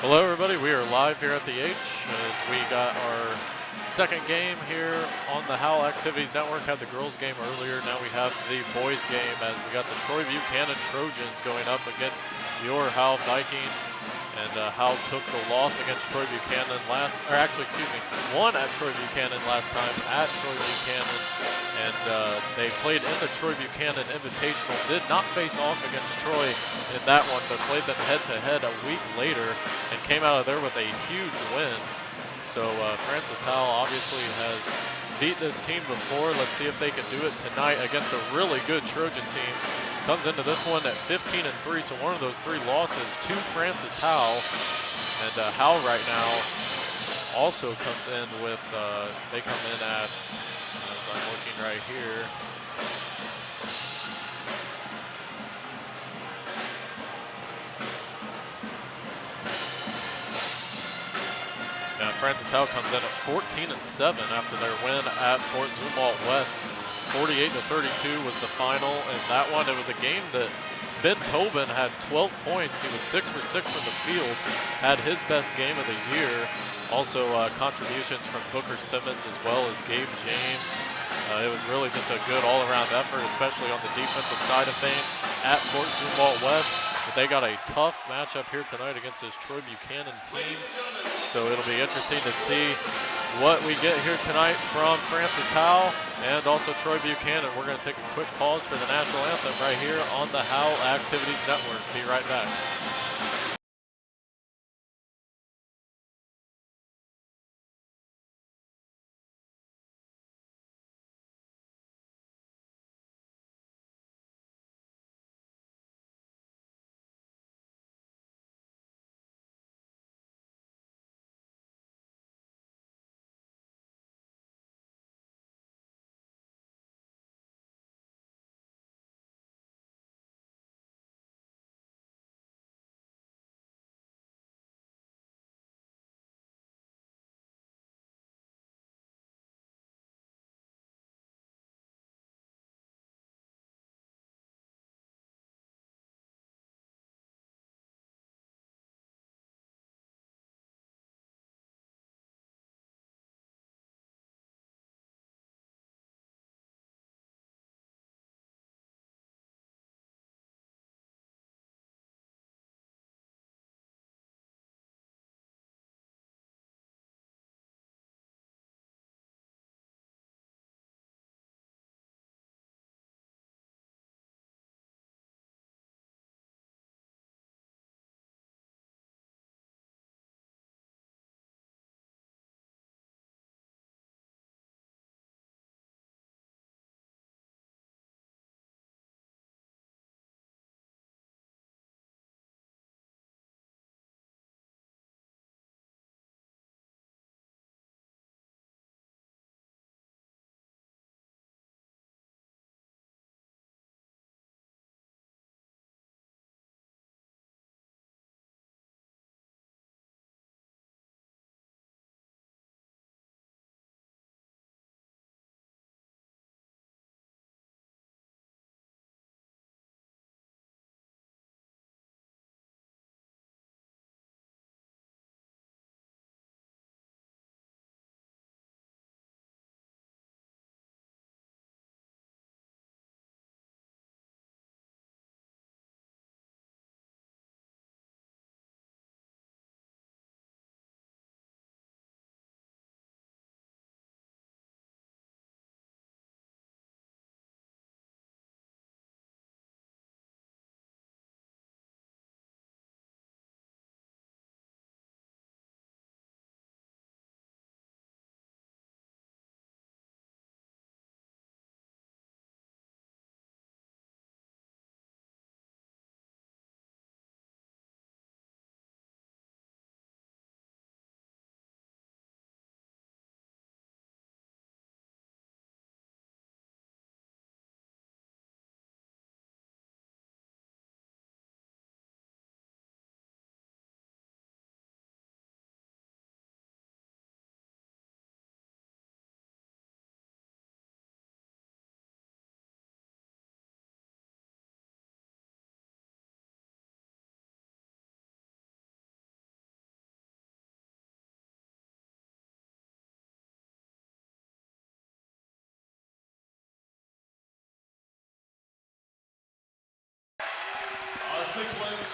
Hello everybody, we are live here at the H as we got our second game here on the Howell Activities Network. Had the girls game earlier, now we have the boys game as we got the Troy Buchanan Trojans going up against your Howell Vikings. And Howell took the loss against Troy Buchanan won at Troy Buchanan last time at Troy Buchanan. And they played in the Troy Buchanan Invitational, did not face off against Troy in that one, but played them head-to-head a week later and came out of there with a huge win. So Francis Howell obviously has beat this team before. Let's see if they can do it tonight against a really good Trojan team. Comes into this one at 15-3, so one of those three losses to Francis Howell. And Howell right now also comes in with, they come in at, as I'm looking right here, now Francis Howell comes in at 14-7 after their win at Fort Zumwalt West. 48-32 was the final in that one. It was a game that Ben Tobin had 12 points. He was 6 for 6 from the field, had his best game of the year. Also contributions from Booker Simmons as well as Gabe James. It was really just a good all-around effort, especially on the defensive side of things at Fort Zumwalt West. But they got a tough matchup here tonight against this Troy Buchanan team. So it'll be interesting to see what we get here tonight from Francis Howell and also Troy Buchanan. We're going to take a quick pause for the national anthem right here on the Howell Activities Network. Be right back.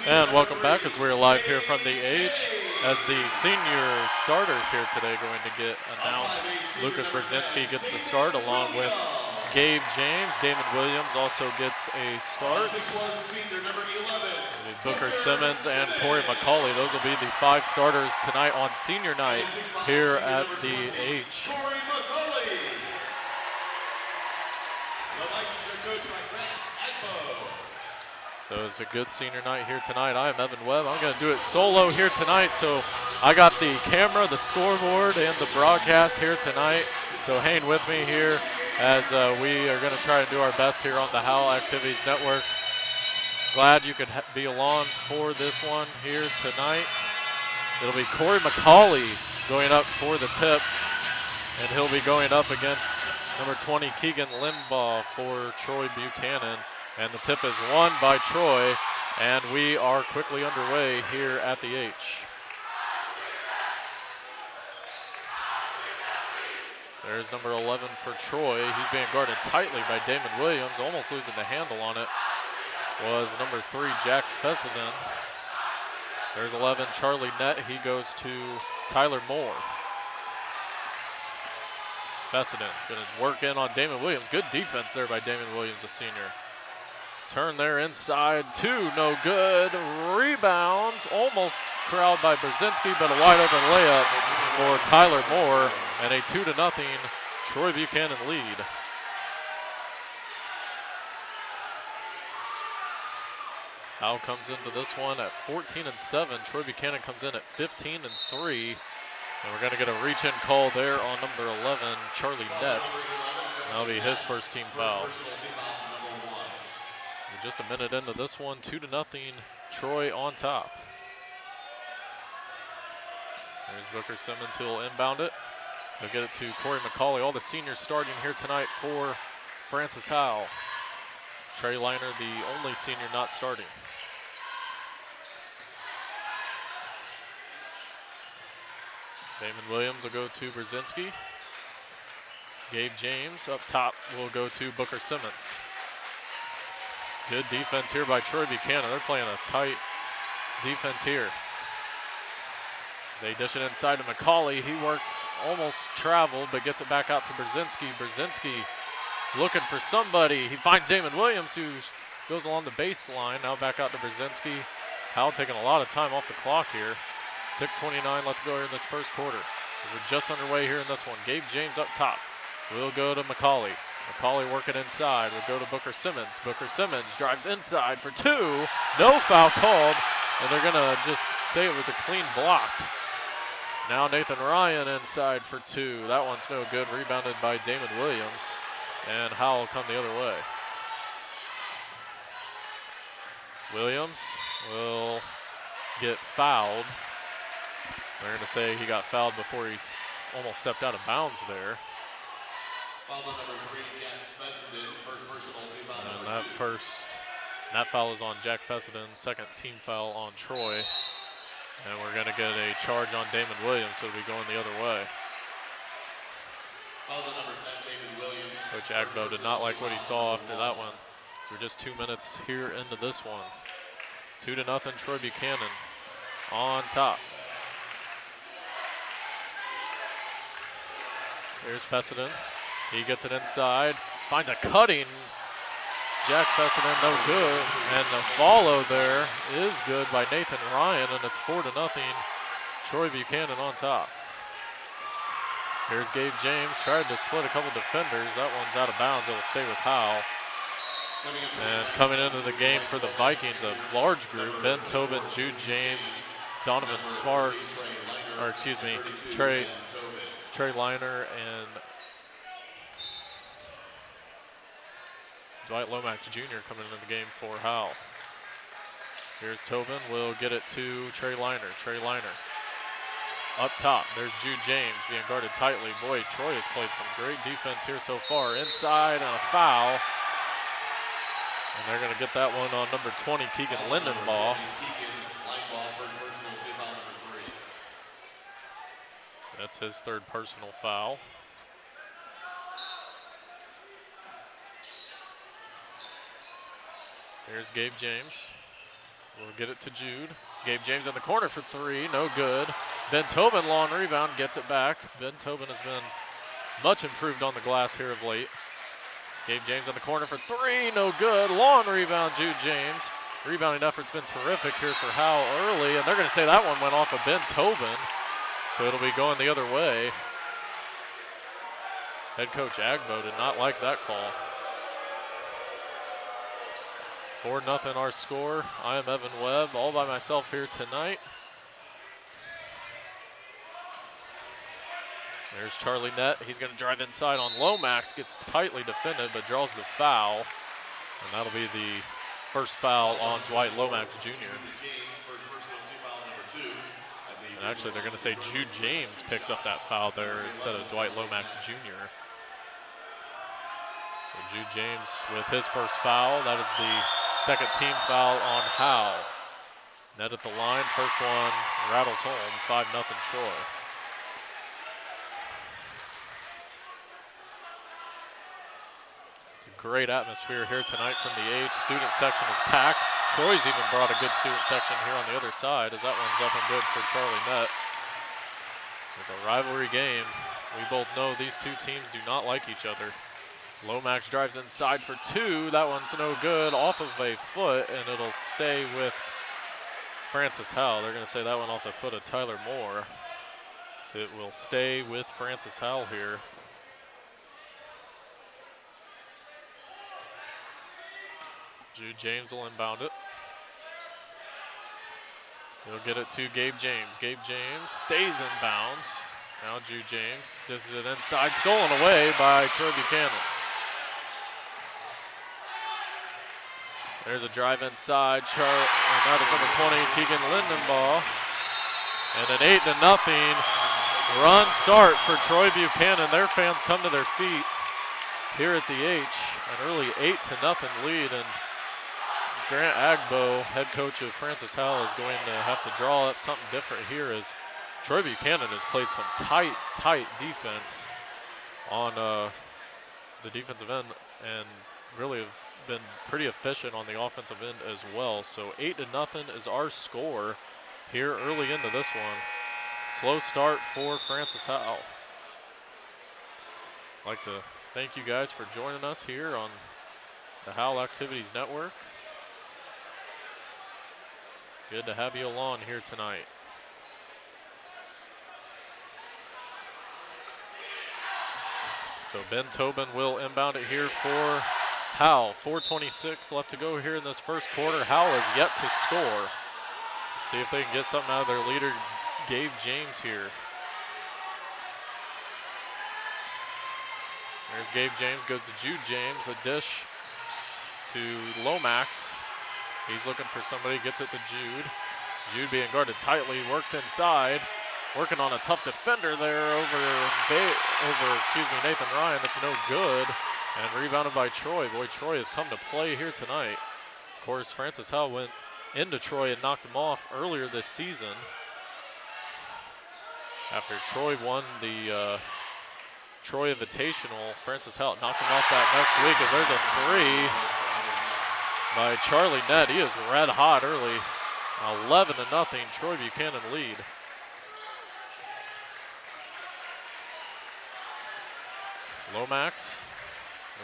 And welcome back as we're live here from the H as the senior starters here today going to get announced. Lucas Brzezinski gets the start along with Gabe James. Damon Williams also gets a start. Booker Simmons and Corey McCauley. Those will be the 5 starters tonight on senior night here at the H. So it's a good senior night here tonight. I am Evan Webb. I'm going to do it solo here tonight. So I got the camera, the scoreboard, and the broadcast here tonight. So hang with me here as we are going to try to do our best here on the Howell Activities Network. Glad you could be along for this one here tonight. It'll be Corey McCauley going up for the tip, and he'll be going up against number 20 Keegan Limbaugh for Troy Buchanan. And the tip is won by Troy, and we are quickly underway here at the H. There's number 11 for Troy. He's being guarded tightly by Damon Williams, almost losing the handle on it. Was number 3, Jack Fessenden. There's 11, Charlie Nett. He goes to Tyler Moore. Fessenden gonna work in on Damon Williams. Good defense there by Damon Williams, a senior. Turn there inside, 2, no good. Rebound, almost corralled by Brzezinski, but a wide open layup for Tyler Moore, and a 2-0 Troy Buchanan lead. Howell comes into this one at 14-7. Troy Buchanan comes in at 15-3. And we're going to get a reach-in call there on number 11, Charlie Nett. That'll be his first team foul. We're just a minute into this one, 2-0, Troy on top. There's Booker Simmons, who'll inbound it. He'll get it to Corey McCauley. All the seniors starting here tonight for Francis Howell. Trey Liner, the only senior not starting. Damon Williams will go to Brzezinski. Gabe James up top will go to Booker Simmons. Good defense here by Troy Buchanan. They're playing a tight defense here. They dish it inside to McCauley. He works almost traveled, but gets it back out to Brzezinski. Brzezinski looking for somebody. He finds Damon Williams, who goes along the baseline. Now back out to Brzezinski. Howell taking a lot of time off the clock here. 6:29 left to go here in this first quarter. We're just underway here in this one. Gabe James up top. We'll go to McCauley. McCauley working inside. We'll go to Booker Simmons. Booker Simmons drives inside for 2. No foul called, and they're going to just say it was a clean block. Now Nathan Ryan inside for 2. That one's no good. Rebounded by Damon Williams, and Howell come the other way. Williams will get fouled. They're going to say he got fouled before he almost stepped out of bounds there. Foul on number 3, Jack Fessenden, first personal team foul. And that foul is on Jack Fessenden, second team foul on Troy. And we're going to get a charge on Damon Williams, so it'll be going the other way. Foul on number 10, Damon Williams. Coach Agbo did not like what he saw after that one. So we're just 2 minutes here into this one. 2-0 Troy Buchanan on top. Here's Fessenden. He gets it inside, finds a cutting. Jack Fessenden, no good. And the follow there is good by Nathan Ryan, and it's 4-0. Troy Buchanan on top. Here's Gabe James, tried to split a couple defenders. That one's out of bounds. It'll stay with Howell. And coming into the game for the Vikings, a large group. Ben Tobin, Jude James, Donovan Smarks, or excuse me, Trey Liner, and Dwight Lomax Jr. coming into the game for Howell. Here's Tobin, will get it to Trey Liner. Trey Liner up top. There's Jude James being guarded tightly. Boy, Troy has played some great defense here so far. Inside and a foul. And they're going to get that one on number 20, Keegan Lindenbaugh. That's his third personal foul. Here's Gabe James. We'll get it to Jude. Gabe James in the corner for three, no good. Ben Tobin, long rebound, gets it back. Ben Tobin has been much improved on the glass here of late. Gabe James in the corner for three, no good. Long rebound, Jude James. Rebounding effort's been terrific here for Howell early, and they're going to say that one went off of Ben Tobin, so it'll be going the other way. Head coach Agbo did not like that call. 4-0 our score. I am Evan Webb, all by myself here tonight. There's Charlie Nett. He's going to drive inside on Lomax, gets tightly defended, but draws the foul. And that'll be the first foul on Dwight Lomax Jr. And actually, they're going to say Jude James picked up that foul there instead of Dwight Lomax Jr. So Jude James with his first foul. That is the second team foul on Howell. Net at the line. First one rattles home. 5-0 Troy. Great atmosphere here tonight from the H. Student section is packed. Troy's even brought a good student section here on the other side, as that one's up and good for Charlie Nett. It's a rivalry game. We both know these two teams do not like each other. Lomax drives inside for two. That one's no good, off of a foot, and it'll stay with Francis Howell. They're going to say that one off the foot of Tyler Moore. So it will stay with Francis Howell here. Jude James will inbound it. He'll get it to Gabe James. Gabe James stays in bounds. Now Jude James dishes it inside, stolen away by Troy Buchanan. There's a drive inside, and that is number 20, Keegan Lindenbaugh. And an 8-0 run start for Troy Buchanan. Their fans come to their feet here at the H. An early 8-0 lead, and Grant Agbo, head coach of Francis Howell, is going to have to draw up something different here, as Troy Buchanan has played some tight defense on the defensive end and really have been pretty efficient on the offensive end as well. So 8-0 is our score here early into this one. Slow start for Francis Howell. I'd like to thank you guys for joining us here on the Howell Activities Network. Good to have you along here tonight. So Ben Tobin will inbound it here for Howell. 4:26 left to go here in this first quarter. Howell is yet to score. Let's see if they can get something out of their leader, Gabe James, here. There's Gabe James, goes to Jude James, a dish to Lomax. He's looking for somebody, gets it to Jude. Jude being guarded tightly, works inside, working on a tough defender there over Nathan Ryan. That's no good, and rebounded by Troy. Boy, Troy has come to play here tonight. Of course, Francis Howell went into Troy and knocked him off earlier this season. After Troy won the Troy Invitational, Francis Howell knocked him off that next week, as there's a 3 by Charlie Nett. He is red hot early. 11-0 Troy Buchanan lead. Lomax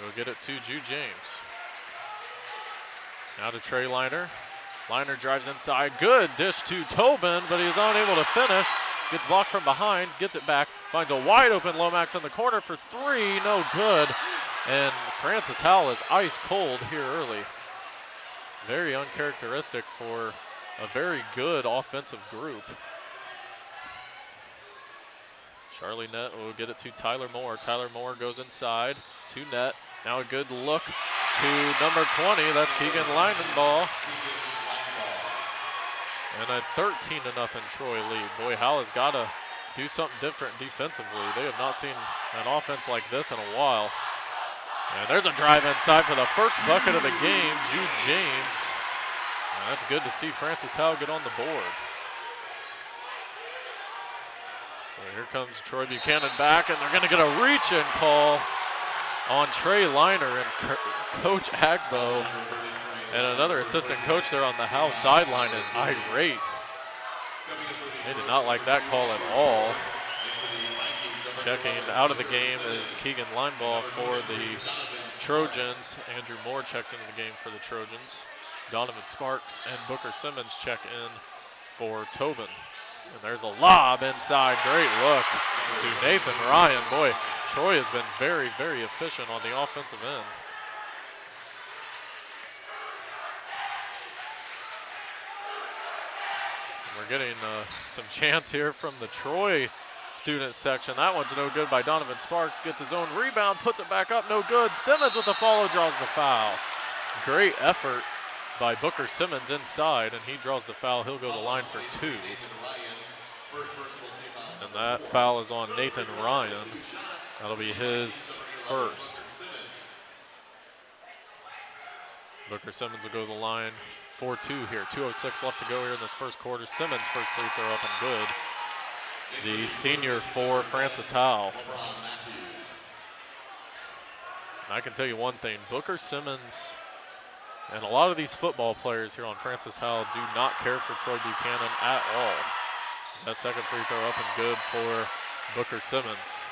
will get it to Jude James. Now to Trey Liner. Liner drives inside. Good dish to Tobin, but he is unable to finish. Gets blocked from behind, gets it back, finds a wide open Lomax in the corner for 3, no good. And Francis Howell is ice cold here early. Very uncharacteristic for a very good offensive group. Charlie Nett will get it to Tyler Moore. Tyler Moore goes inside to Nett. Now a good look to number 20. That's Keegan Lindenbaugh. And a 13-0 Troy lead. Boy, Howell has got to do something different defensively. They have not seen an offense like this in a while. And there's a drive inside for the first bucket of the game, Jude James. And that's good to see Francis Howell get on the board. So here comes Troy Buchanan back, and they're going to get a reach-in call on Trey Liner, and Coach Agbo And another assistant coach there on the Howell sideline is irate. They did not like that call at all. Checking out of the game is Keegan Linebaugh for the Trojans. Andrew Moore checks into the game for the Trojans. Donovan Sparks and Booker Simmons check in for Tobin. And there's a lob inside. Great look to Nathan Ryan. Boy, Troy has been very, very efficient on the offensive end. We're getting some chants here from the Troy student section. That one's no good by Donovan Sparks. Gets his own rebound, puts it back up, no good. Simmons with the follow, draws the foul. Great effort by Booker Simmons inside, and he draws the foul. He'll go to the line for 2. And that foul is on Nathan Ryan. That'll be his first. Booker Simmons will go to the line for 2 here. 2:06 left to go here in this first quarter. Simmons' first free throw up and good. The senior for Francis Howell. And I can tell you one thing, Booker Simmons and a lot of these football players here on Francis Howell do not care for Troy Buchanan at all. That second free throw up and good for Booker Simmons.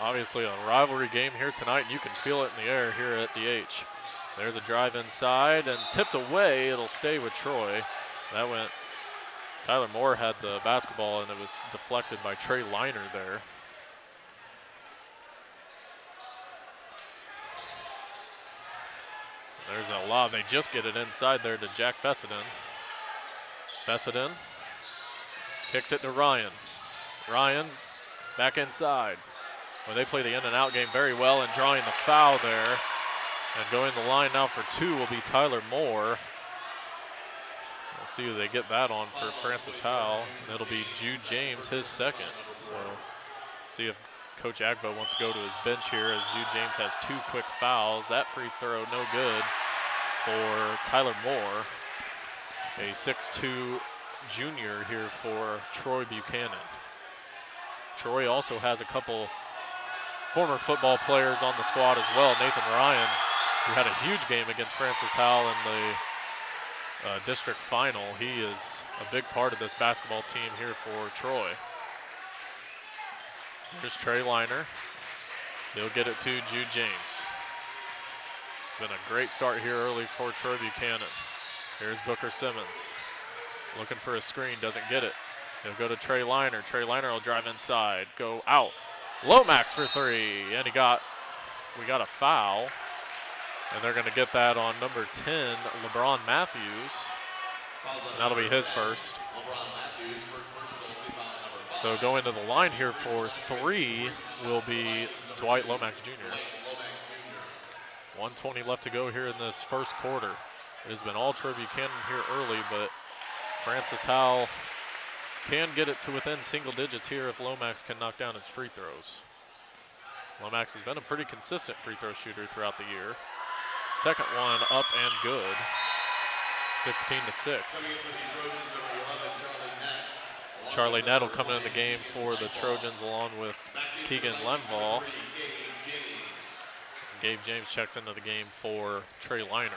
Obviously a rivalry game here tonight, and you can feel it in the air here at the H. There's a drive inside and tipped away. It'll stay with Troy. That went, Tyler Moore had the basketball and it was deflected by Trey Liner there. There's a lob. They just get it inside there to Jack Fessenden. Fessenden kicks it to Ryan. Ryan back inside. Well, they play the in and out game very well, and drawing the foul there. And going the line now for 2 will be Tyler Moore. We'll see who they get that on for Francis Howell. And it'll be Jude James, his second. So see if Coach Agbo wants to go to his bench here as Jude James has 2 quick fouls. That free throw no good for Tyler Moore, a 6'2" junior here for Troy Buchanan. Troy also has a couple former football players on the squad as well. Nathan Ryan, who had a huge game against Francis Howell in the district final. He is a big part of this basketball team here for Troy. Here's Trey Liner. He'll get it to Jude James. It's been a great start here early for Troy Buchanan. Here's Booker Simmons. Looking for a screen, doesn't get it. He'll go to Trey Liner. Trey Liner will drive inside, go out. Lomax for 3, and we got a foul. And they're going to get that on number 10, LeBron Matthews. And that'll be his first. So going to the line here for 3 will be Dwight Lomax Jr. 1:20 left to go here in this first quarter. It has been all Troy Buchanan here early, but Francis Howell can get it to within single digits here if Lomax can knock down his free throws. Lomax has been a pretty consistent free throw shooter throughout the year. Second one up and good. 16-6. Charlie Nett will come in the game for the Trojans along with Keegan Linebaugh. Gabe James checks into the game for Trey Liner.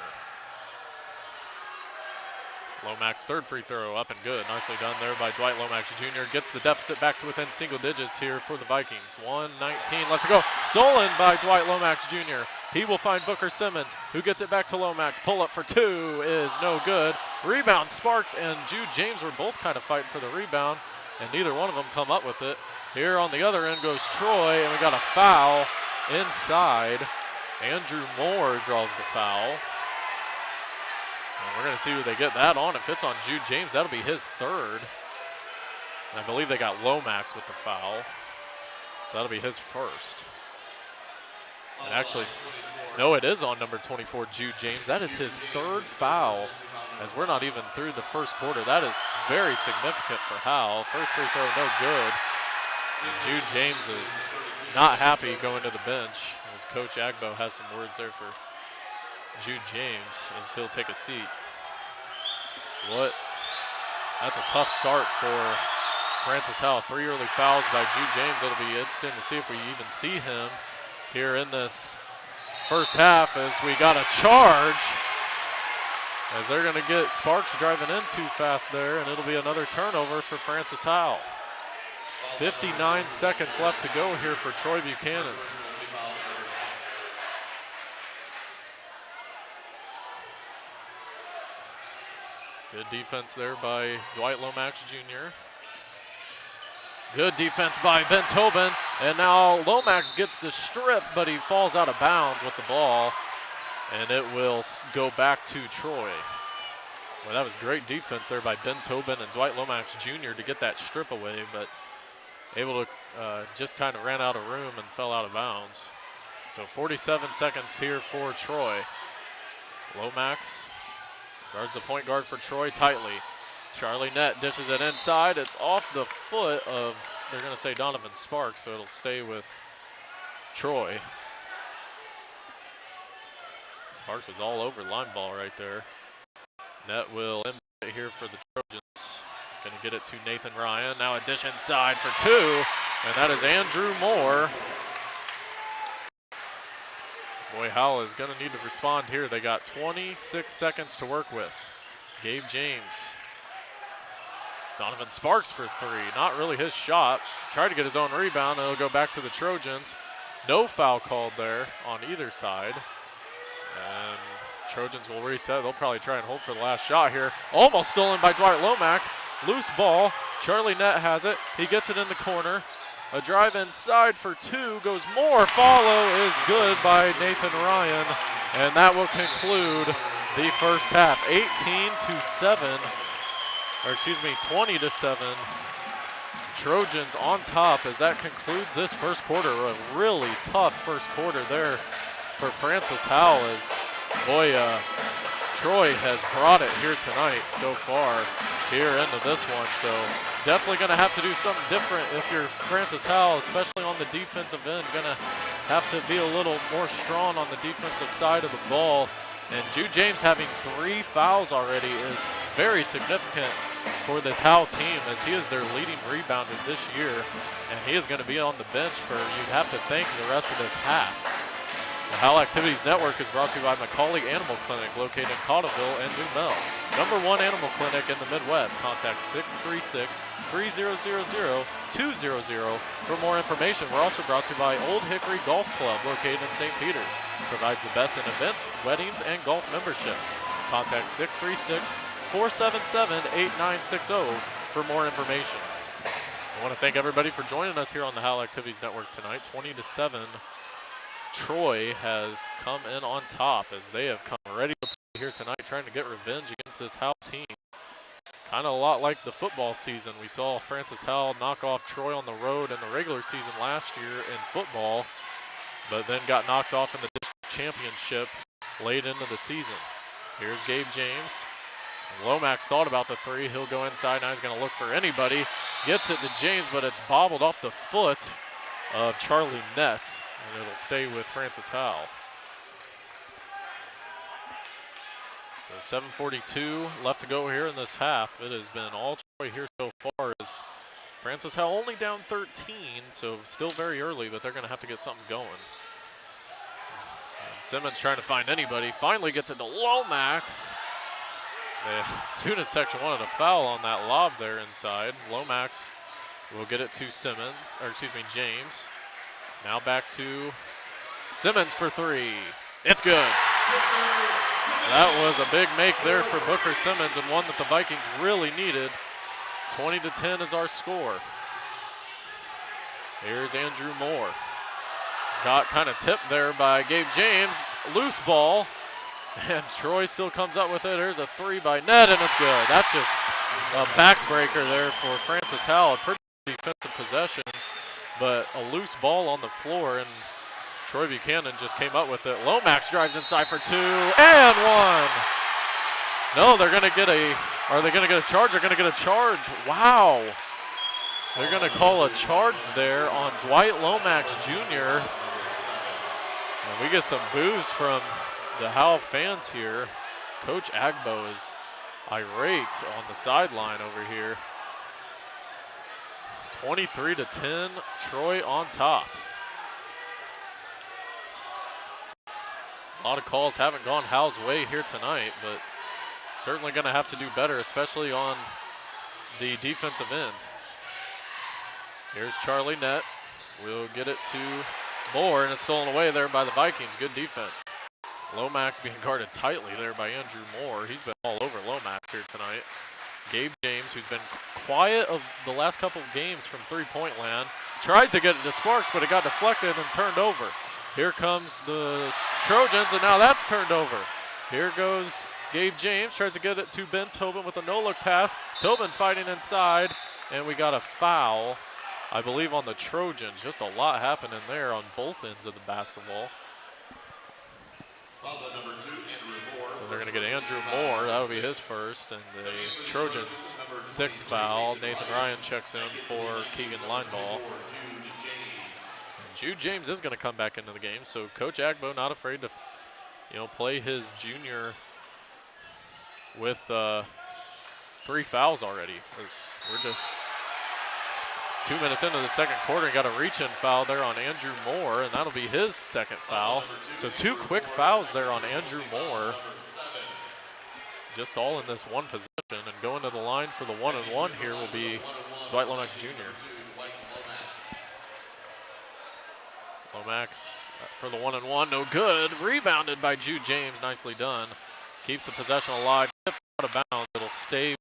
Lomax third free throw up and good. Nicely done there by Dwight Lomax Jr. Gets the deficit back to within single digits here for the Vikings. 1:19 left to go. Stolen by Dwight Lomax Jr. He will find Booker Simmons, who gets it back to Lomax. Pull up for 2 is no good. Rebound, Sparks and Jude James were both kind of fighting for the rebound, and neither one of them come up with it. Here on the other end goes Troy, and we got a foul inside. Andrew Moore draws the foul. And we're going to see who they get that on. If it's on Jude James, that'll be his third. And I believe they got Lomax with the foul. So that'll be his first. And actually, no, it is on number 24, Jude James. That is his third foul, as we're not even through the first quarter. That is very significant for Howell. First free throw, no good. And Jude James is not happy going to the bench, as Coach Agbo has some words there for Jude James as he'll take a seat. That's a tough start for Francis Howell. 3 early fouls by Jude James. It'll be interesting to see if we even see him here in this first half as we got a charge. As they're going to get Sparks driving in too fast there, and it'll be another turnover for Francis Howell. 59 seconds left to go here for Troy Buchanan. Good defense there by Dwight Lomax Jr. Good defense by Ben Tobin, and now Lomax gets the strip, but he falls out of bounds with the ball, and it will go back to Troy. Well, that was great defense there by Ben Tobin and Dwight Lomax Jr. to get that strip away, but able to just kind of ran out of room and fell out of bounds. So 47 seconds here for Troy. Lomax guards the point guard for Troy tightly. Charlie Nett dishes it inside. It's off the foot of, they're going to say Donovan Sparks, so it'll stay with Troy. Sparks was all over line ball right there. Nett will end it here for the Trojans. Going to get it to Nathan Ryan. Now a dish inside for two, and that is Andrew Moore. Boy, Howell is going to need to respond here. They got 26 seconds to work with. Gabe James. Donovan Sparks for three. Not really his shot. Tried to get his own rebound, and it'll go back to the Trojans. No foul called there on either side. And Trojans will reset. They'll probably try and hold for the last shot here. Almost stolen by Dwight Lomax. Loose ball. Charlie Nett has it. He gets it in the corner. A drive inside for two. Goes Moore. Follow is good by Nathan Ryan. And that will conclude the first half. 18-7. Or excuse me, 20-7. Trojans on top as that concludes this first quarter. A really tough first quarter there for Francis Howell as, boy, Troy has brought it here tonight so far here into this one. So definitely going to have to do something different if you're Francis Howell, especially on the defensive end. Going to have to be a little more strong on the defensive side of the ball. And Jude James having 3 fouls already is very significant for this Howell team, as he is their leading rebounder this year, and he is going to be on the bench for, you'd have to think, the rest of this half. The Howell Activities Network is brought to you by Macaulay Animal Clinic, located in Cottleville and New Mel. #1 animal clinic in the Midwest. Contact 636-3000-200 for more information. We're also brought to you by Old Hickory Golf Club, located in St. Peters. Provides the best in events, weddings, and golf memberships. Contact 636-477-8960 for more information. I want to thank everybody for joining us here on the Howell Activities Network tonight. 20-7. Troy has come in on top as they have come ready to play here tonight, trying to get revenge against this Howell team. Kind of a lot like the football season. We saw Francis Howell knock off Troy on the road in the regular season last year in football, but then got knocked off in the district championship late into the season. Here's Gabe James. Lomax thought about the three. He'll go inside. Now he's going to look for anybody. Gets it to James, but it's bobbled off the foot of Charlie Nett, and it'll stay with Francis Howell. So 7:42 left to go here in this half. It has been all Troy here so far, as Francis Howell only down 13, so still very early, but they're going to have to get something going. And Simmons trying to find anybody. Finally gets it to Lomax. The student section wanted a foul on that lob there inside. Lomax will get it to Simmons, or excuse me, James. Now back to Simmons for three. It's good. That was a big make there for Booker Simmons, and one that the Vikings really needed. 20-10 is our score. Here's Andrew Moore. Got kind of tipped there by Gabe James. Loose ball. And Troy still comes up with it. There's a three by Nett, and it's good. That's just a backbreaker there for Francis Howell. A pretty defensive possession, but a loose ball on the floor, and Troy Buchanan just came up with it. Lomax drives inside for two, and one. No, they're going to get a, are they going to get a charge? They're going to get a charge. Wow. They're going to call a charge there on Dwight Lomax Jr. And we get some boos from the Howell fans here. Coach Agbo is irate on the sideline over here. 23-10, Troy on top. A lot of calls haven't gone Howell's way here tonight, but certainly going to have to do better, especially on the defensive end. Here's Charlie Nett. We'll get it to Moore, and it's stolen away there by the Vikings. Good defense. Lomax being guarded tightly there by Andrew Moore. He's been all over Lomax here tonight. Gabe James, who's been quiet of the last couple of games from three-point land, tries to get it to Sparks, but it got deflected and turned over. Here comes the Trojans, and now that's turned over. Here goes Gabe James, tries to get it to Ben Tobin with a no-look pass. Tobin fighting inside, and we got a foul, I believe, on the Trojans. Just a lot happening there on both ends of the basketball. So they're going to get Andrew Moore. That would be his first, and the Trojans' sixth foul. Nathan Ryan checks in for Keegan Lineball. Jude James is going to come back into the game, so Coach Agbo not afraid to, play his junior with 3 fouls already. We're just 2 minutes into the second quarter and got a reach-in foul there on Andrew Moore, and that'll be his second foul. So 2 quick fouls there on Andrew Moore, just all in this one position. And going to the line for the 1-and-1 here will be Dwight Lomax Jr. Lomax for the 1-and-1, no good. Rebounded by Jude James, nicely done. Keeps the possession alive, tipped out of bounds. It'll stay with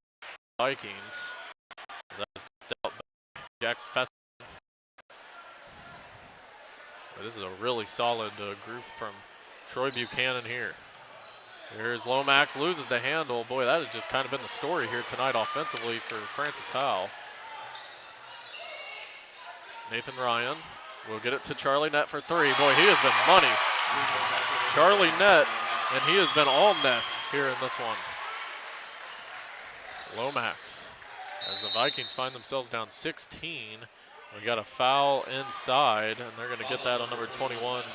the Vikings. That is dealt by Jack Feston. This is a really solid group from Troy Buchanan here. Here's Lomax, loses the handle. Boy, that has just kind of been the story here tonight offensively for Francis Howell. Nathan Ryan will get it to Charlie Nett for 3. Boy, he has been money. Charlie Nett, and he has been all net here in this one. Lomax, as the Vikings find themselves down 16. We got a foul inside, and they're going to get that on number 21,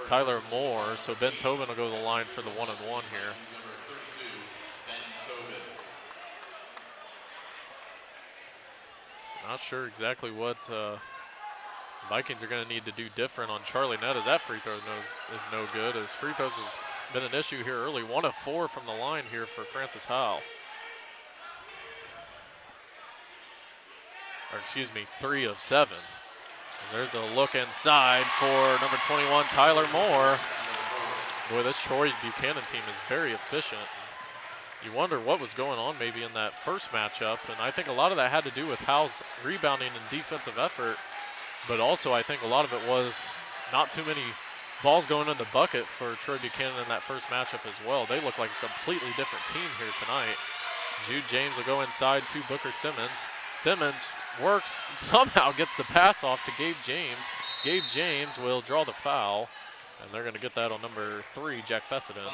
Tyler Moore. So Ben Tobin will go to the line for the 1-and-1 here. So not sure exactly what Vikings are going to need to do different on Charlie Nett, as that free throw is no good. As free throws have been an issue here early. 1 of 4 from the line here for Francis Howell. Or excuse me, 3 of 7. And there's a look inside for number 21, Tyler Moore. Boy, this Troy Buchanan team is very efficient. You wonder what was going on maybe in that first matchup, and I think a lot of that had to do with Howell's rebounding and defensive effort. But also, I think a lot of it was not too many balls going in the bucket for Troy Buchanan in that first matchup as well. They look like a completely different team here tonight. Jude James will go inside to Booker Simmons. Simmons works, somehow gets the pass off to Gabe James. Gabe James will draw the foul, and they're going to get that on number 3, Jack Fessenden.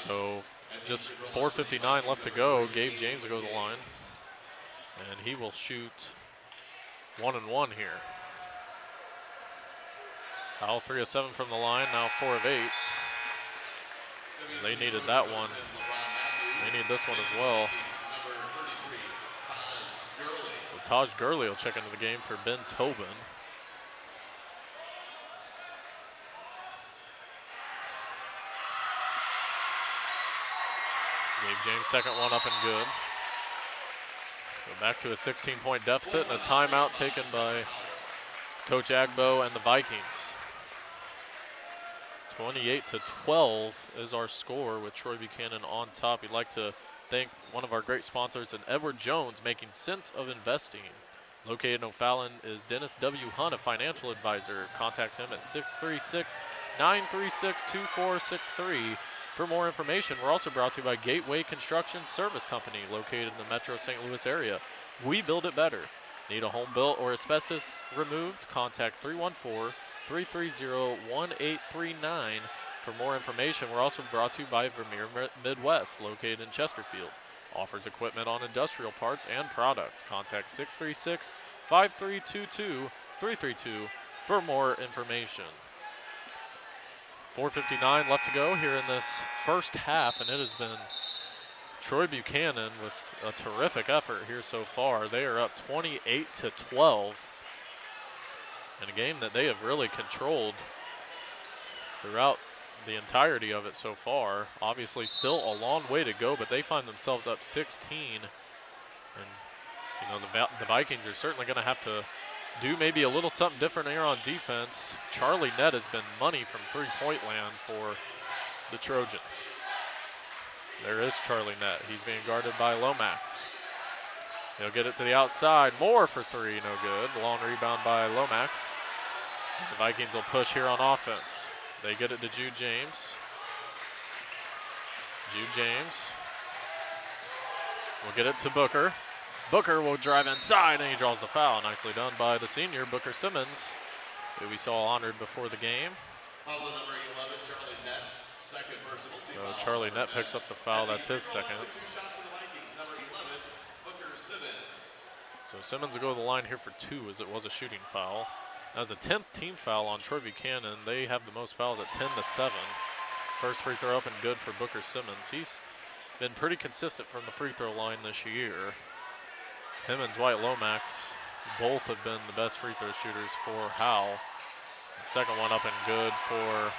So just 4:59 left to go. Gabe James will go to the line. And he will shoot 1-and-1 here. Howell 3 of 7 from the line, now 4 of 8. They needed that one. They need this one as well. So Taj Gurley will check into the game for Ben Tobin. Gabe James, second one up and good. So back to a 16-point deficit and a timeout taken by Coach Agbo and the Vikings. 28-12 is our score with Troy Buchanan on top. We'd like to thank one of our great sponsors, and Edward Jones, making sense of investing. Located in O'Fallon is Dennis W. Hunt, a financial advisor. Contact him at 636-936-2463. For more information, we're also brought to you by Gateway Construction Service Company, located in the Metro St. Louis area. We build it better. Need a home built or asbestos removed? Contact 314-330-1839. For more information, we're also brought to you by Vermeer Midwest, located in Chesterfield. Offers equipment on industrial parts and products. Contact 636-5322-332 for more information. 4:59 left to go here in this first half, and it has been Troy Buchanan with a terrific effort here so far. They are up 28-12. in a game that they have really controlled throughout the entirety of it so far. Obviously still a long way to go, but they find themselves up 16. And, you know, the Vikings are certainly going to have to do maybe a little something different here on defense. Charlie Nett has been money from three-point land for the Trojans. There is Charlie Nett. He's being guarded by Lomax. He'll get it to the outside. Moore for three, no good. Long rebound by Lomax. The Vikings will push here on offense. They get it to Jude James. Jude James will get it to Booker. Booker will drive inside, and he draws the foul. Nicely done by the senior, Booker Simmons, who we saw honored before the game. Foul number 11, Charlie Nett, second personal team So foul. Charlie Nett picks up the foul. That's his second. 2 shots for the Vikings, number 11, Booker Simmons. So Simmons will go to the line here for 2, as it was a shooting foul. That was a 10th team foul on Troy Buchanan. They have the most fouls at 10-7. First free throw up and good for Booker Simmons. He's been pretty consistent from the free throw line this year. Him and Dwight Lomax both have been the best free throw shooters for Howell. Second one up and good for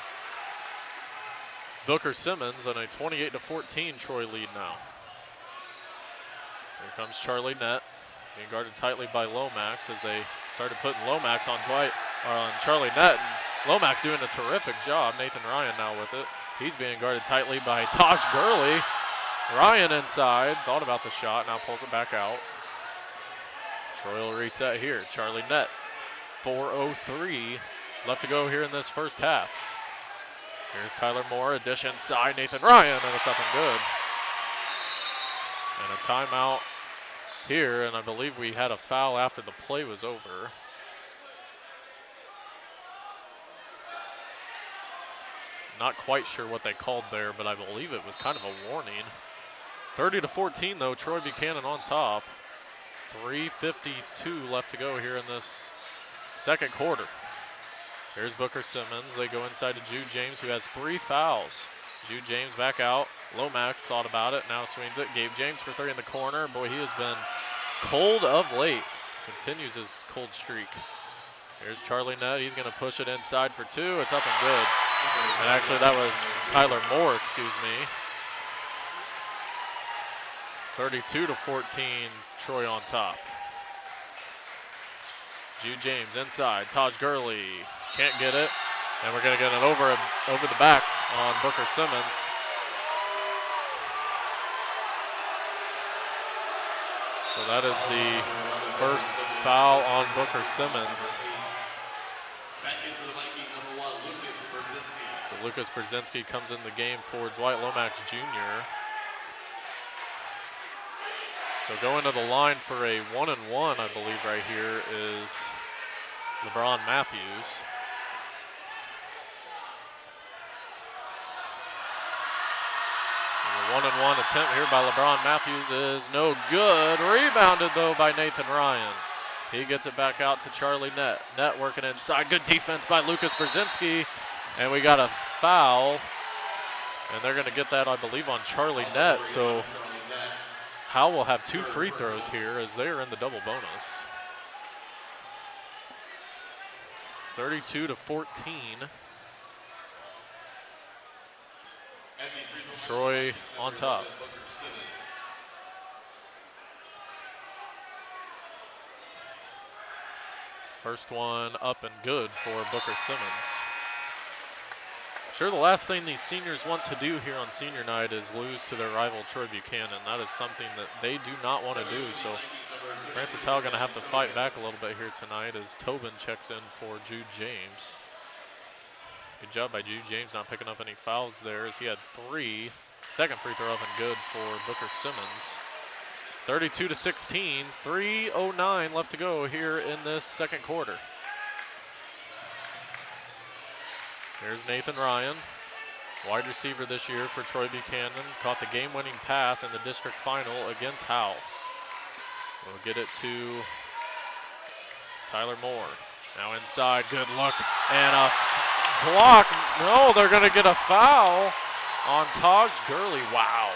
Booker Simmons, and a 28-14 Troy lead now. Here comes Charlie Nett, being guarded tightly by Lomax as they started putting Lomax on Charlie Nett, and Lomax doing a terrific job. Nathan Ryan now with it. He's being guarded tightly by Taj Gurley. Ryan inside, thought about the shot, now pulls it back out. Troy will reset here. Charlie Nett, 4:03 left to go here in this first half. Here's Tyler Moore, a dish inside Nathan Ryan, and it's up and good. And a timeout here, and I believe we had a foul after the play was over. Not quite sure what they called there, but I believe it was kind of a warning. 30-14 though, Troy Buchanan on top. 3:52 left to go here in this second quarter. Here's Booker Simmons. They go inside to Jude James, who has 3 fouls. Jude James back out. Lomax thought about it, now swings it. Gabe James for 3 in the corner. Boy, he has been cold of late. Continues his cold streak. Here's Charlie Nett. He's going to push it inside for 2. It's up and good. And actually, that was Tyler Moore, excuse me. 32-14, Troy on top. Jude James inside. Taj Gurley can't get it. And we're going to get it over the back on Booker Simmons. So that is the first foul on Booker Simmons. So Lucas Brzezinski comes in the game for Dwight Lomax Jr. So going to the line for a 1-and-1, I believe right here, is LeBron Matthews. And the 1-and-1 attempt here by LeBron Matthews is no good. Rebounded though by Nathan Ryan. He gets it back out to Charlie Nett. Nett working inside. Good defense by Lucas Brzezinski. And we got a foul. And they're going to get that, I believe, on Charlie Nett. So Howell will have 2 free throws here as they are in the double bonus. 32-14. Troy on top. First one up and good for Booker Simmons. Sure, the last thing these seniors want to do here on senior night is lose to their rival Troy Buchanan. That is something that they do not want to do. So Francis Howell going to have to fight back a little bit here tonight as Tobin checks in for Jude James. Good job by Jude James not picking up any fouls there as he had 3. Second free throw up and good for Booker Simmons. 32-16, 3:09 left to go here in this second quarter. Here's Nathan Ryan, wide receiver this year for Troy Buchanan. Caught the game-winning pass in the district final against Howell. We'll get it to Tyler Moore. Now inside, good look, and a block. No, they're going to get a foul on Taj Gurley. Wow.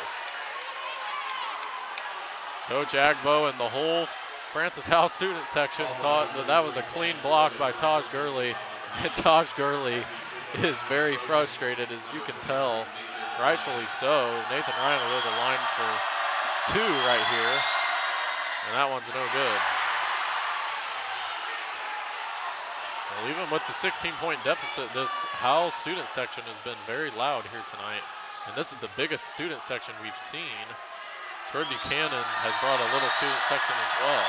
Coach Agbo and the whole Francis Howell student section thought that that was a clean block by Taj Gurley. And Taj Gurley is very frustrated, as you can tell, rightfully so. Nathan Ryan will go to the line for 2 right here, and that one's no good. Well, even with the 16-point deficit, this Howell student section has been very loud here tonight, and this is the biggest student section we've seen. Troy Buchanan has brought a little student section as well.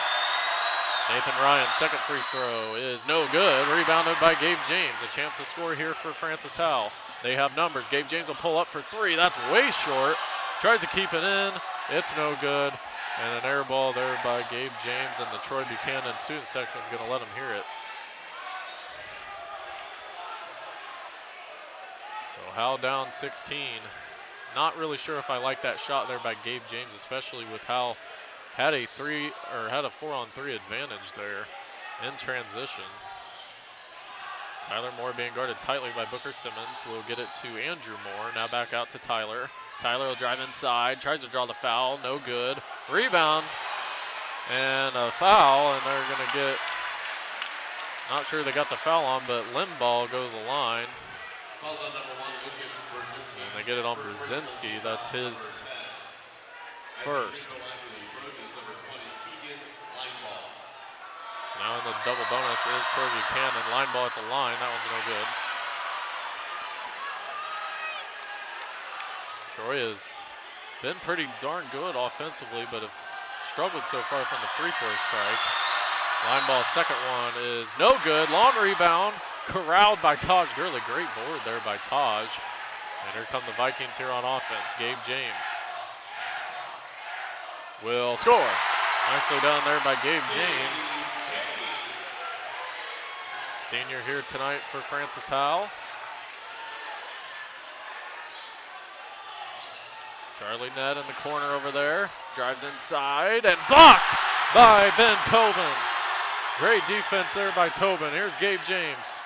Nathan Ryan's second free throw is no good. Rebounded by Gabe James. A chance to score here for Francis Howell. They have numbers. Gabe James will pull up for 3. That's way short. Tries to keep it in. It's no good. And an air ball there by Gabe James, and the Troy Buchanan student section is going to let him hear it. So Howell down 16. Not really sure if I like that shot there by Gabe James, especially with Howell had a 4-on-3 advantage there in transition. Tyler Moore being guarded tightly by Booker Simmons. Will get it to Andrew Moore. Now back out to Tyler. Tyler will drive inside, tries to draw the foul, no good. Rebound and a foul, and they're gonna get, not sure they got the foul on, but Limbaugh goes to the line. And they get it on Brzezinski. That's his first. So now in the double bonus is Troy Buchanan. Line ball at the line. That one's no good. Troy has been pretty darn good offensively, but have struggled so far from the free throw strike. Line ball, second one is no good. Long rebound. Corralled by Taj Gurley. Great board there by Taj. And here come the Vikings here on offense. Gabe James will score. Nicely done there by Gabe James. Senior here tonight for Francis Howell. Charlie Ned in the corner over there. Drives inside and blocked by Ben Tobin. Great defense there by Tobin. Here's Gabe James.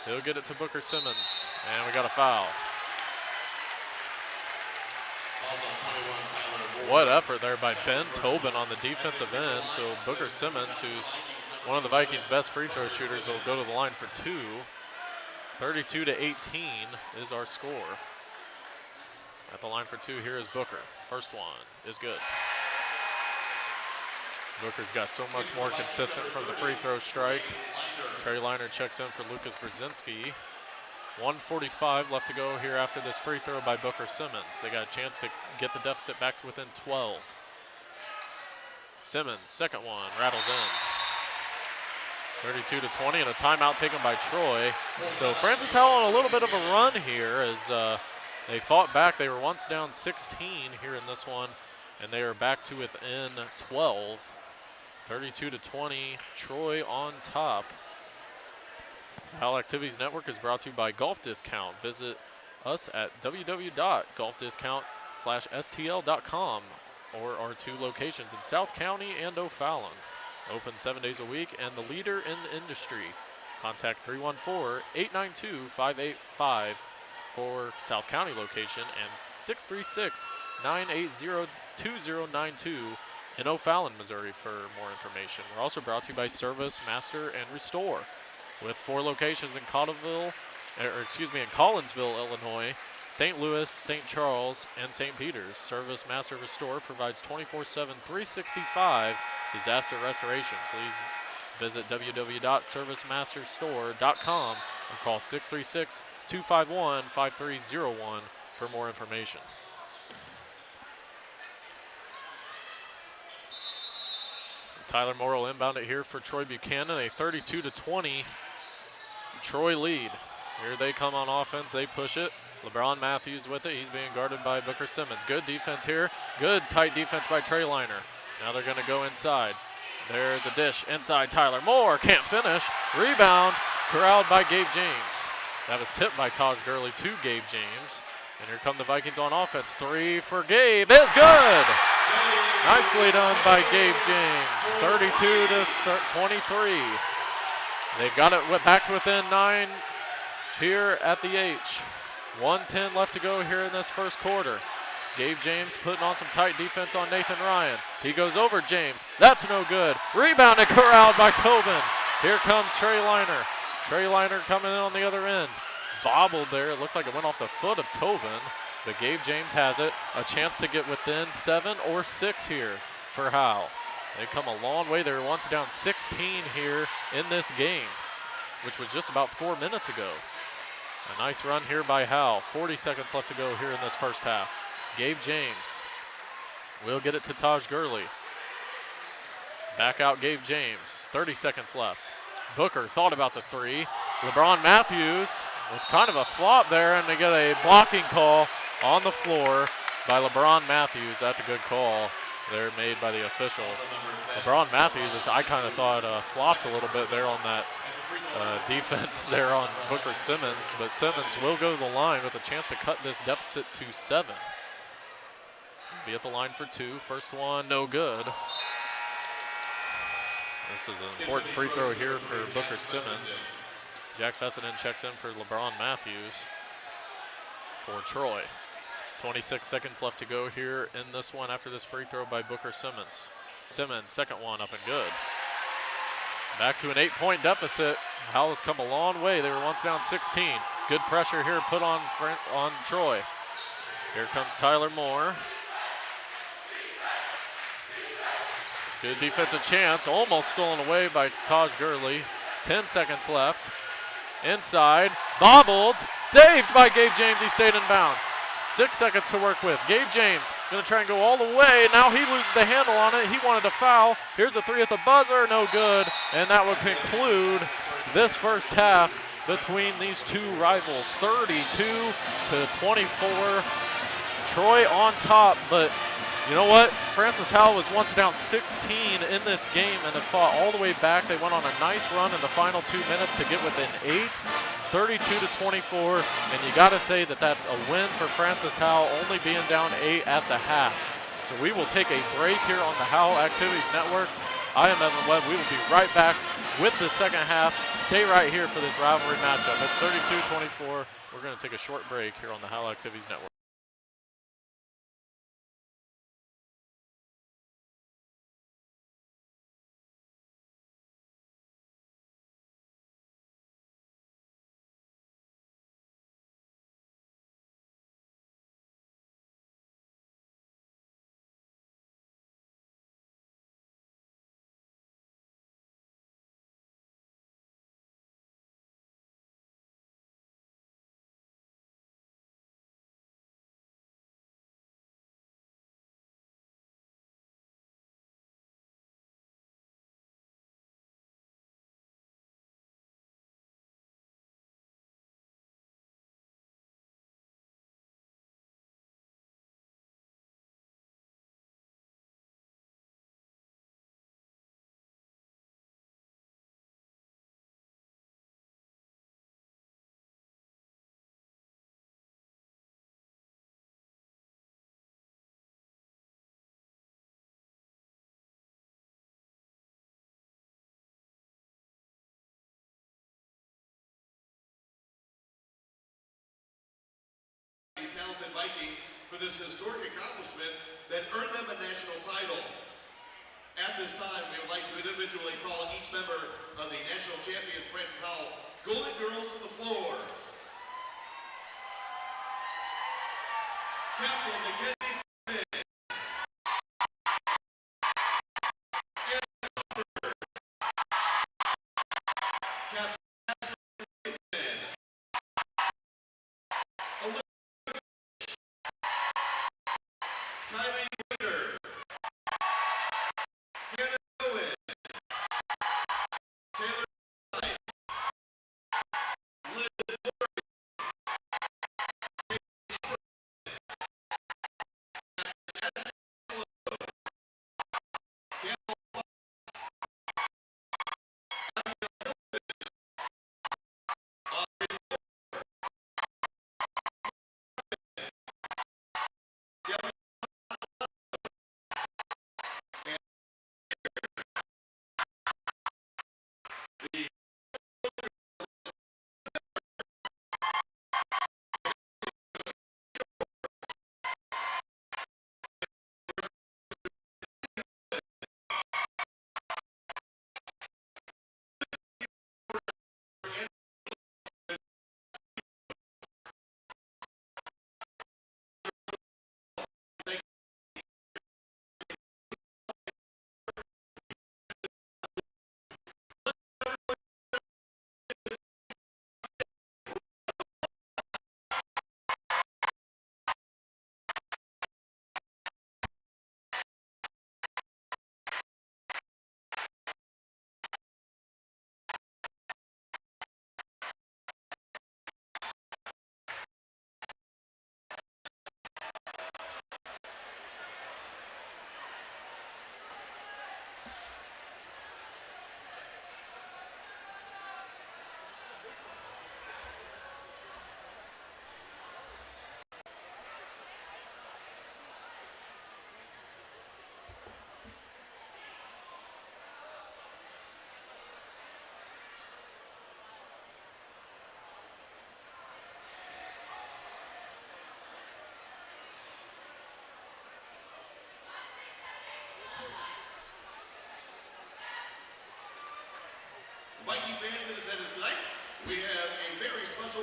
He'll get it to Booker Simmons. And we got a foul. What effort there by Ben Tobin on the defensive end. So Booker Simmons, who's one of the Vikings' best free throw shooters, will go to the line for 2. 32-18 is our score. At the line for 2 here is Booker. First one is good. Booker's got so much more consistent from the free throw strike. Trey Liner checks in for Lucas Brzezinski. 1:45 left to go here after this free throw by Booker Simmons. They got a chance to get the deficit back to within 12. Simmons, second one, rattles in. 32-20 and a timeout taken by Troy. So Francis Howell on a little bit of a run here as they fought back. They were once down 16 here in this one, and they are back to within 12. 32-20, Troy on top. Howell Activities Network is brought to you by Golf Discount. Visit us at www.golfdiscount/stl.com or our 2 locations in South County and O'Fallon. Open 7 days a week and the leader in the industry. Contact 314-892-585 for South County location and 636-980-2092 in O'Fallon, Missouri for more information. We're also brought to you by Service, Master, and Restore with 4 locations in Collinsville, Illinois, St. Louis, St. Charles, and St. Peters. Service, Master, Restore provides 24/7, 365 disaster restoration. Please visit www.servicemasterstore.com or call 636-251-5301 for more information. Tyler Moore will inbound it here for Troy Buchanan, a 32-20 Troy lead. Here they come on offense, they push it. LeBron Matthews with it, he's being guarded by Booker Simmons. Good defense here, good tight defense by Trey Liner. Now they're gonna go inside. There's a dish inside, Tyler Moore, can't finish. Rebound, corralled by Gabe James. That was tipped by Taj Gurley to Gabe James. And here come the Vikings on offense. 3 for Gabe, it's good! Nicely done by Gabe James, 32-23. They've got it back to within 9 here at the H. 1:10 left to go here in this first quarter. Gabe James putting on some tight defense on Nathan Ryan. He goes over James. That's no good. Rebounded, corralled by Tobin. Here comes Trey Liner. Trey Liner coming in on the other end. Bobbled there. It looked like it went off the foot of Tobin, but Gabe James has it. A chance to get within 7 or 6 here for Howell. They come a long way. They were once down 16 here in this game, which was just about 4 minutes ago. A nice run here by Howell. 40 seconds left to go here in this first half. Gabe James will get it to Taj Gurley. Back out Gabe James. 30 seconds left. Booker thought about the three. LeBron Matthews with kind of a flop there, and they get a blocking call on the floor by LeBron Matthews. That's a good call there made by the official. LeBron Matthews, I kind of thought flopped a little bit there on that defense there on Booker Simmons, but Simmons will go to the line with a chance to cut this deficit to 7. Be at the line for 2. First one, no good. This is an important free throw here for Booker Simmons. Jack Fessenden checks in for LeBron Matthews for Troy. 26 seconds left to go here in this one after this free throw by Booker Simmons. Simmons, second one up and good. Back to an 8-point deficit. Howell's come a long way. They were once down 16. Good pressure here put on Troy. Here comes Tyler Moore. Good defensive chance, almost stolen away by Taj Gurley. 10 seconds left. Inside, bobbled, saved by Gabe James. He stayed in bounds. 6 seconds to work with. Gabe James gonna try and go all the way. Now he loses the handle on it. He wanted to foul. Here's a three at the buzzer, no good. And that will conclude this first half between these two rivals. 32-24. Troy on top, but you know what? Francis Howell was once down 16 in this game and have fought all the way back. They went on a nice run in the final 2 minutes to get within 8, 32-24. And you got to say that that's a win for Francis Howell, only being down 8 at the half. So we will take a break here on the Howell Activities Network. I am Evan Webb. We will be right back with the second half. Stay right here for this rivalry matchup. It's 32-24. We're going to take a short break here on the Howell Activities Network. The talented Vikings for this historic accomplishment that earned them a national title. At this time, we would like to individually call each member of the national champion Francis Howell Golden Girls to the floor. Captain Mackenzie Pittman. Captain Kylie Waiter, Hannah Owen, Taylor Knight, Liz Lori,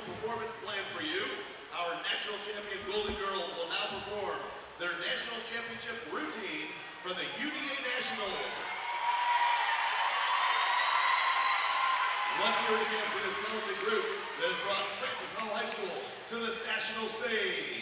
special performance planned for you. Our national champion Golden Girls will now perform their national championship routine for the UDA Nationals. Let's hear it again for this talented group that has brought Francis Howell High School to the national stage.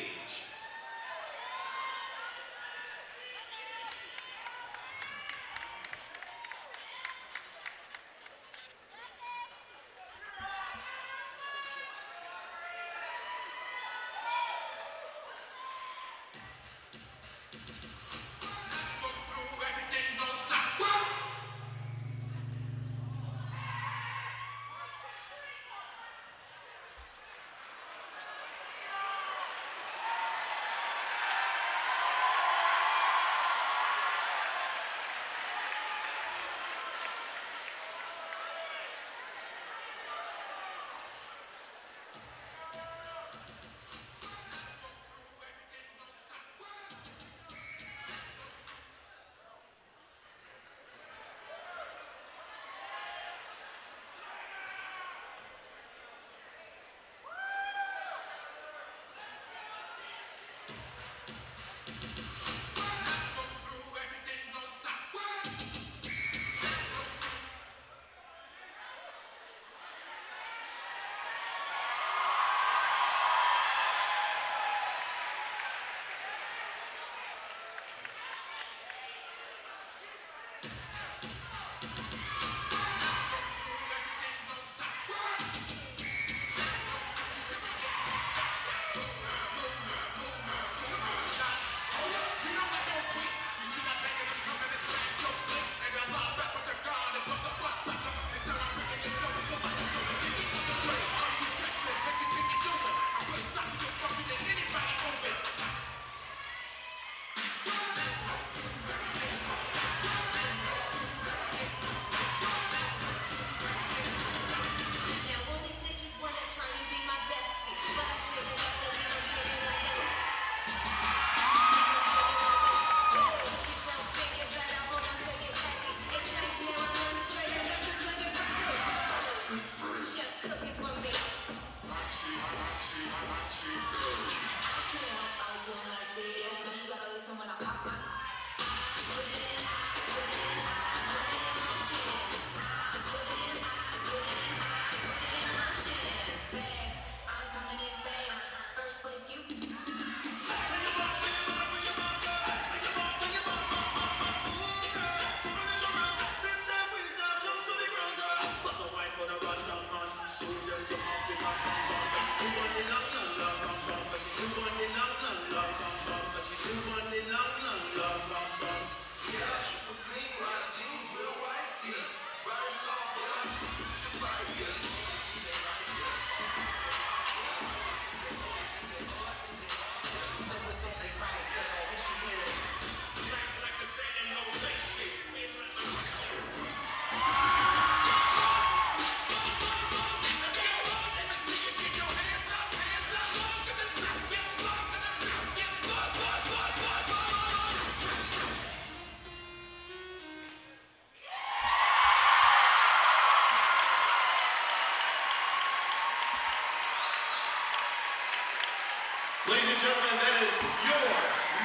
Ladies and gentlemen, that is your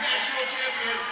national champion.